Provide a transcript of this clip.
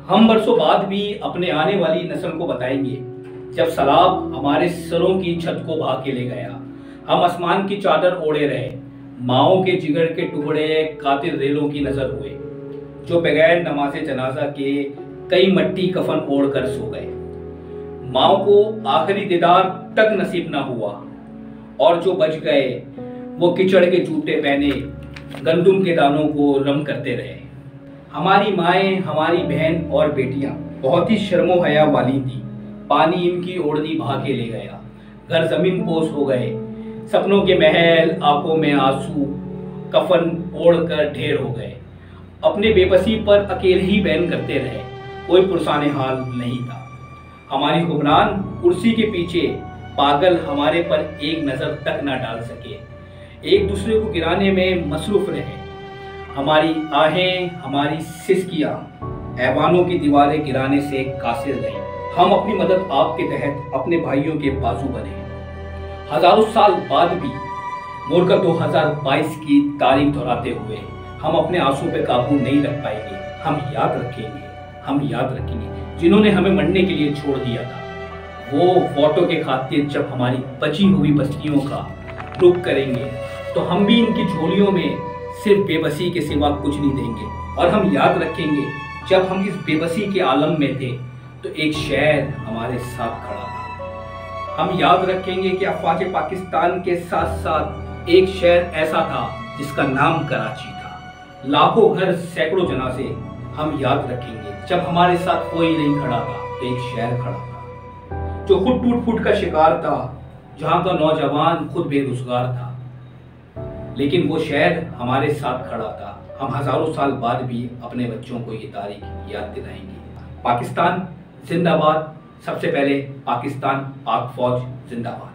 हम बरसों बाद भी अपने आने वाली नस्ल को बताएंगे, जब सैलाब हमारे सरों की छत को बहा के ले गया, हम आसमान की चादर ओढ़े रहे, माओं के जिगर के टुकड़े कातिल रेलों की नजर हुए, जो बगैर नमाज़े जनाजा के कई मट्टी कफन ओढ़ कर सो गए। माओं को आखिरी दीदार तक नसीब ना हुआ, और जो बच गए वो कीचड़ के जूते पहने गंदुम के दानों को रम करते रहे। हमारी माएँ, हमारी बहन और बेटियां बहुत ही शर्मो हया वाली थी। पानी इनकी ओढ़नी बहा के ले गया, घर जमीन पोस हो गए, सपनों के महल आंखों में आंसू कफन ओढ़ कर ढेर हो गए। अपने बेबसी पर अकेले ही बैन करते रहे, कोई पुरसाने हाल नहीं था। हमारी हुक्मरान कुर्सी के पीछे पागल हमारे पर एक नजर तक ना डाल सके, एक दूसरे को गिराने में मसरूफ रहे। हमारी आहें, हमारी सिसकियां ऐवानों की दीवारें गिराने से कासिर रही। हम अपनी मदद आपके तहत अपने भाइयों के बाजू बने। हजारों साल बाद भी मोरका 2022 की तारीख दोहराते हुए हम अपने आंसू पे काबू नहीं रख पाएंगे। हम याद रखेंगे जिन्होंने हमें मरने के लिए छोड़ दिया था। वो वोटों के खातिर जब हमारी बची हुई बस्तियों का रुख करेंगे तो हम भी इनकी झोलियों में सिर्फ बेबसी के सिवा कुछ नहीं देंगे। और हम याद रखेंगे जब हम इस बेबसी के आलम में थे तो एक शहर हमारे साथ खड़ा था। हम याद रखेंगे कि अफवाज पाकिस्तान के साथ साथ एक शहर ऐसा था जिसका नाम कराची था। लाखों घर, सैकड़ों जनाजे हम याद रखेंगे जब हमारे साथ कोई नहीं खड़ा था तो एक शहर खड़ा था, जो खुद टूट फूट का शिकार था, जहां का नौजवान खुद बेरोजगार था, लेकिन वो शहर हमारे साथ खड़ा था। हम हजारों साल बाद भी अपने बच्चों को ये तारीख याद दिलाएंगे। पाकिस्तान जिंदाबाद। सबसे पहले पाकिस्तान पाक फौज जिंदाबाद।